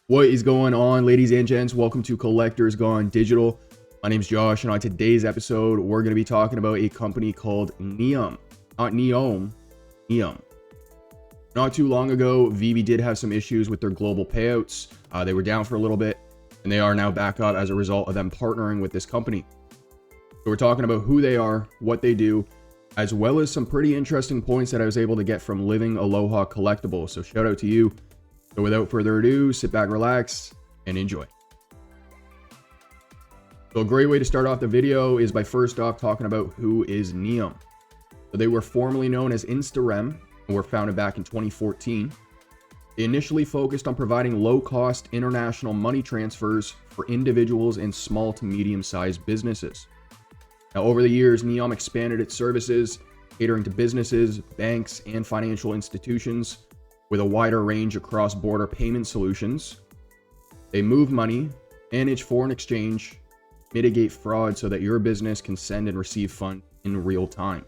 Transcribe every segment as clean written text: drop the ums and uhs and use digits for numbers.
What is going on, ladies and gents? Welcome to Collectors Gone Digital. My name's Josh, and on today's episode, we're going to be talking about a company called NIUM. Not NIUM, NIUM. Not too long ago, VeVe did have some issues with their global payouts. They were down for a little bit, and they are now back up as a result of them partnering with this company. So we're talking about who they are, what they do, as well as some pretty interesting points that I was able to get from Living Aloha Collectibles. So shout out to you. So without further ado, sit back, relax, and enjoy. So a great way to start off the video is by first off talking about who is NIUM. So they were formerly known as InstaRem and were founded back in 2014. They initially focused on providing low-cost international money transfers for individuals and small to medium-sized businesses. Now, over the years, NIUM expanded its services, catering to businesses, banks, and financial institutions with a wider range of cross-border payment solutions. They move money, manage foreign exchange, mitigate fraud so that your business can send and receive funds in real time.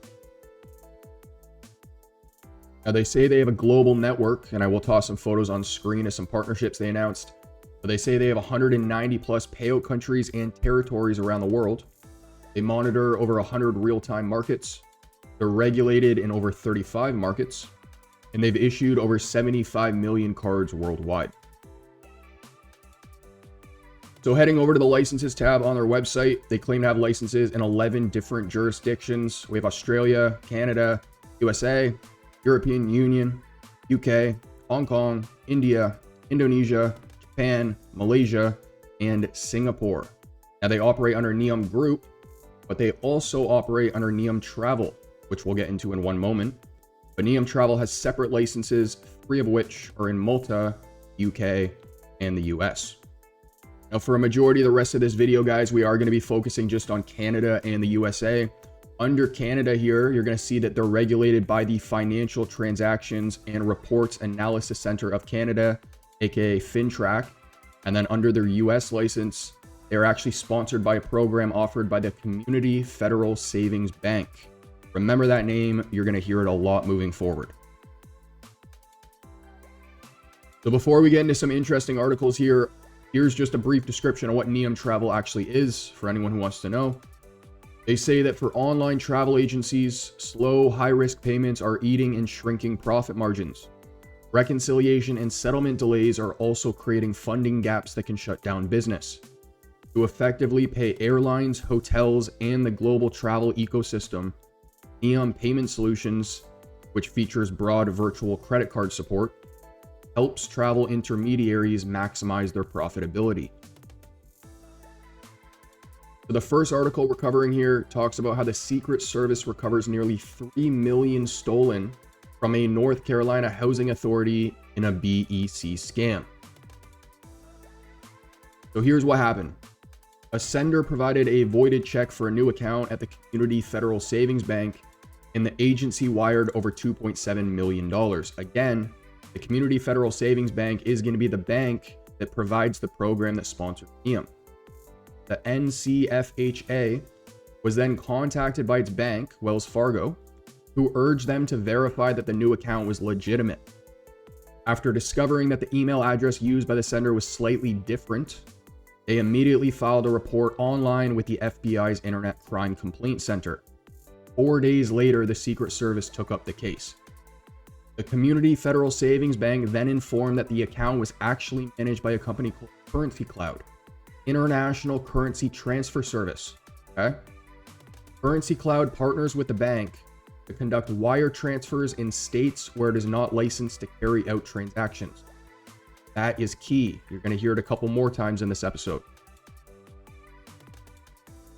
Now, they say they have a global network, and I will toss some photos on screen of some partnerships they announced. But they say they have 190 plus payout countries and territories around the world. They monitor over 100 real-time markets. They're regulated in over 35 markets. And they've issued over 75 million cards worldwide. So heading over to the licenses tab on their website, they claim to have licenses in 11 different jurisdictions. We have Australia, Canada, USA, European Union, UK, Hong Kong, India, Indonesia, Japan, Malaysia, and Singapore. Now they operate under NIUM Group, but they also operate under NIUM Travel, which we'll get into in one moment. But NIUM Travel has separate licenses, 3 of which are in Malta, UK, and the US. Now, for a majority of the rest of this video, guys, we are going to be focusing just on Canada and the USA. Under Canada here, you're going to see that they're regulated by the Financial Transactions and Reports Analysis Center of Canada, aka FINTRAC. And then under their US license, they're actually sponsored by a program offered by the Community Federal Savings Bank. Remember that name, you're going to hear it a lot moving forward. So before we get into some interesting articles here, here's just a brief description of what NIUM Travel actually is for anyone who wants to know. They say that for online travel agencies, slow, high-risk payments are eating and shrinking profit margins. Reconciliation and settlement delays are also creating funding gaps that can shut down business. To effectively pay airlines, hotels, and the global travel ecosystem, NIUM Payment Solutions, which features broad virtual credit card support, helps travel intermediaries maximize their profitability. So the first article we're covering here talks about how the Secret Service recovers nearly $3 million stolen from a North Carolina housing authority in a BEC scam. So here's what happened. A sender provided a voided check for a new account at the Community Federal Savings Bank, and the agency wired over $2.7 million. Again, the Community Federal Savings Bank is going to be the bank that provides the program that sponsors NIUM. The NCFHA was then contacted by its bank, Wells Fargo, who urged them to verify that the new account was legitimate. After discovering that the email address used by the sender was slightly different, they immediately filed a report online with the FBI's Internet Crime Complaint Center. 4 days later, the Secret Service took up the case. The Community Federal Savings Bank then informed that the account was actually managed by a company called CurrencyCloud, International Currency Transfer Service. Okay? CurrencyCloud partners with the bank to conduct wire transfers in states where it is not licensed to carry out transactions. That is key. You're going to hear it a couple more times in this episode.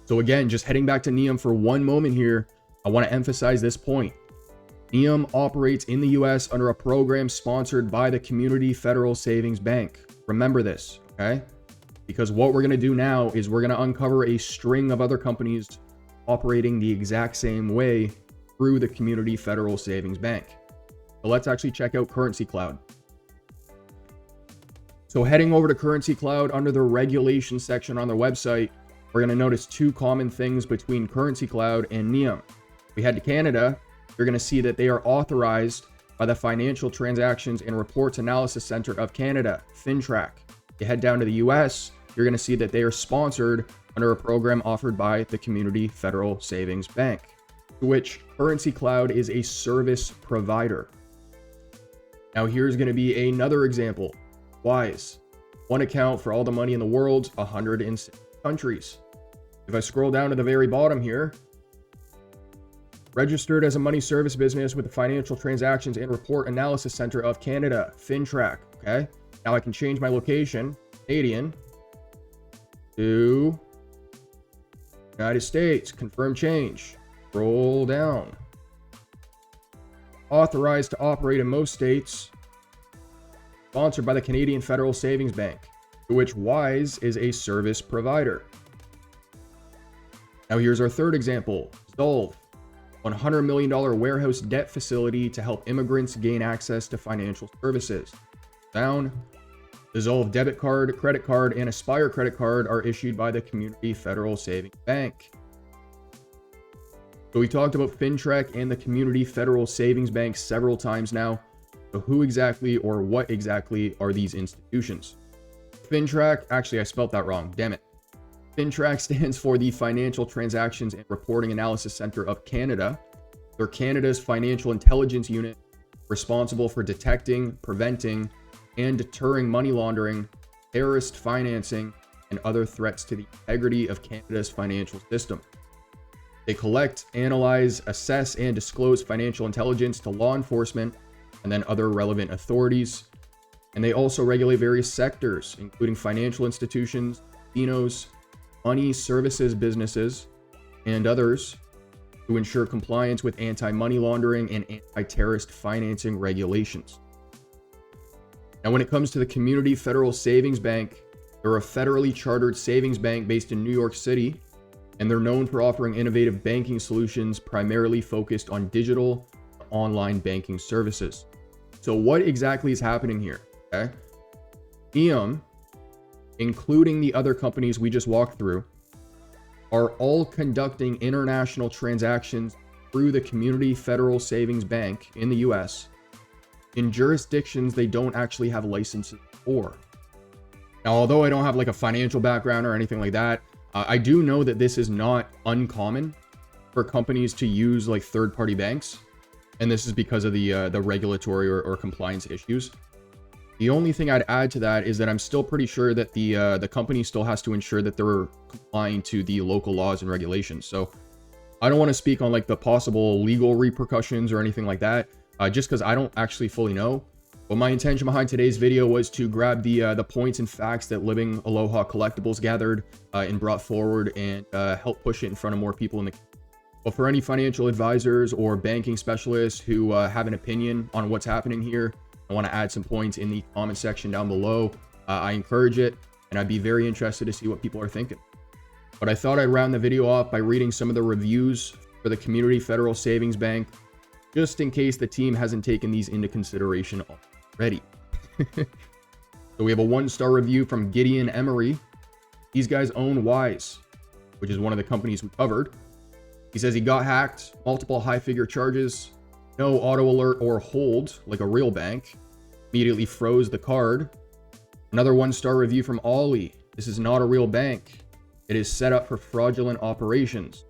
So again, just heading back to NIUM for one moment here, I want to emphasize this point. NIUM operates in the US under a program sponsored by the Community Federal Savings Bank. Remember this, okay? Because what we're going to do now is we're going to uncover a string of other companies operating the exact same way through the Community Federal Savings Bank. So let's actually check out CurrencyCloud. So heading over to CurrencyCloud under the regulation section on their website, we're going to notice 2 common things between CurrencyCloud and NIUM. We head to Canada, you're going to see that they are authorized by the Financial Transactions and Reports Analysis Center of Canada, FINTRAC. You head down to the US, you're going to see that they are sponsored under a program offered by the Community Federal Savings Bank, to which 𝗙𝗿𝗄𝗃 is a service provider. Now here's going to be another example. Wise. One account for all the money in the world, 106 countries. If I scroll down to the very bottom here, registered as a money service business with the Financial Transactions and Report Analysis Center of Canada, FINTRAC. Okay. Now I can change my location, Canadian, to United States. Confirm change. Scroll down. Authorized to operate in most states. Sponsored by the Canadian Federal Savings Bank, to which Wise is a service provider. Now here's our third example. Zolve, $100 million warehouse debt facility to help immigrants gain access to financial services. Down. The Zolve debit card, credit card, and Aspire credit card are issued by the Community Federal Savings Bank. So we talked about FINTRAC and the Community Federal Savings Bank several times now. So who exactly or what exactly are these institutions? FINTRAC, actually I spelled that wrong, damn it. FINTRAC stands for the Financial Transactions and Reporting Analysis Center of Canada. They're Canada's financial intelligence unit responsible for detecting, preventing, and deterring money laundering, terrorist financing, and other threats to the integrity of Canada's financial system. They collect, analyze, assess, and disclose financial intelligence to law enforcement and then other relevant authorities. And they also regulate various sectors, including financial institutions, casinos, money services businesses, and others, to ensure compliance with anti-money laundering and anti-terrorist financing regulations. Now, when it comes to the Community Federal Savings Bank, they're a federally chartered savings bank based in New York City, and they're known for offering innovative banking solutions primarily focused on digital online banking services. So what exactly is happening here? Okay. NIUM, including the other companies we just walked through, are all conducting international transactions through the Community Federal Savings Bank in the US in jurisdictions they don't actually have licenses for. Now, although I don't have like a financial background or anything like that, I do know that this is not uncommon for companies to use like third-party banks. And this is because of the regulatory or compliance issues. The only thing I'd add to that is that I'm still pretty sure that the company still has to ensure that they're complying to the local laws and regulations. So I don't want to speak on like the possible legal repercussions or anything like that, just because I don't actually fully know. But my intention behind today's video was to grab the points and facts that Living Aloha Collectibles gathered and brought forward and help push it in front of more people in the. But for any financial advisors or banking specialists who have an opinion on what's happening here, I want to add some points in the comment section down below. I encourage it, and I'd be very interested to see what people are thinking. But I thought I'd round the video off by reading some of the reviews for the Community Federal Savings Bank, just in case the team hasn't taken these into consideration already. So we have a 1-star review from Gideon Emery. These guys own Wise, which is one of the companies we covered. He says he got hacked, multiple high-figure charges, no auto alert or hold like a real bank, immediately froze the card. Another 1-star review from Ollie. This is not a real bank. It is set up for fraudulent operations.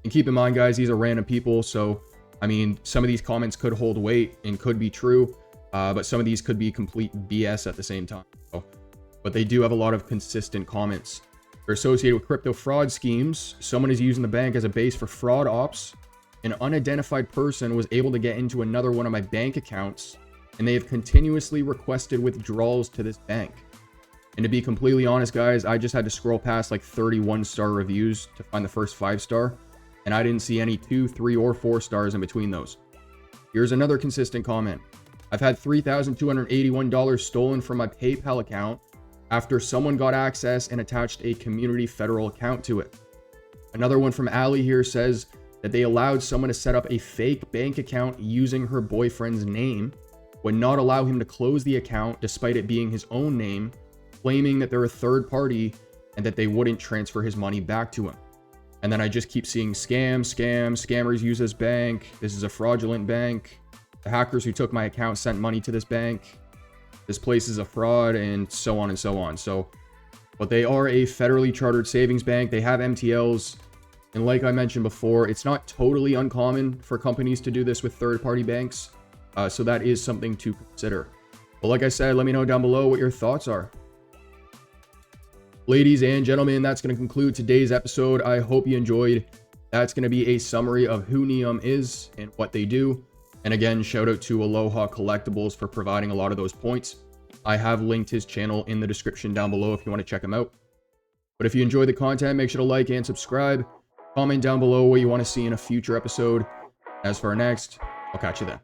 And keep in mind, guys, these are random people. So, I mean, some of these comments could hold weight and could be true, but some of these could be complete BS at the same time. So, but they do have a lot of consistent comments. They're associated with crypto fraud schemes. Someone is using the bank as a base for fraud ops. An unidentified person was able to get into another one of my bank accounts, and they have continuously requested withdrawals to this bank. And to be completely honest, guys, I just had to scroll past like 31-star reviews to find the first 5-star, and I didn't see any 2, 3, or 4 stars in between those. Here's another consistent comment. I've had $3,281 stolen from my PayPal account after someone got access and attached a Community Federal account to it. Another one from Ali here says that they allowed someone to set up a fake bank account using her boyfriend's name, would not allow him to close the account despite it being his own name, claiming that they're a third party and that they wouldn't transfer his money back to him. And then I just keep seeing scammers use this bank. This is a fraudulent bank. The hackers who took my account sent money to this bank. this place is a fraud, and so on and so on. So, but they are a federally chartered savings bank. They have MTLs. And like I mentioned before, it's not totally uncommon for companies to do this with third-party banks. So that is something to consider. But like I said, let me know down below what your thoughts are. Ladies and gentlemen, that's going to conclude today's episode. I hope you enjoyed. That's going to be a summary of who NIUM is and what they do. And again, shout out to Aloha Collectibles for providing a lot of those points. I have linked his channel in the description down below if you want to check him out. But if you enjoyed the content, make sure to like and subscribe. Comment down below what you want to see in a future episode. As for our next, I'll catch you then.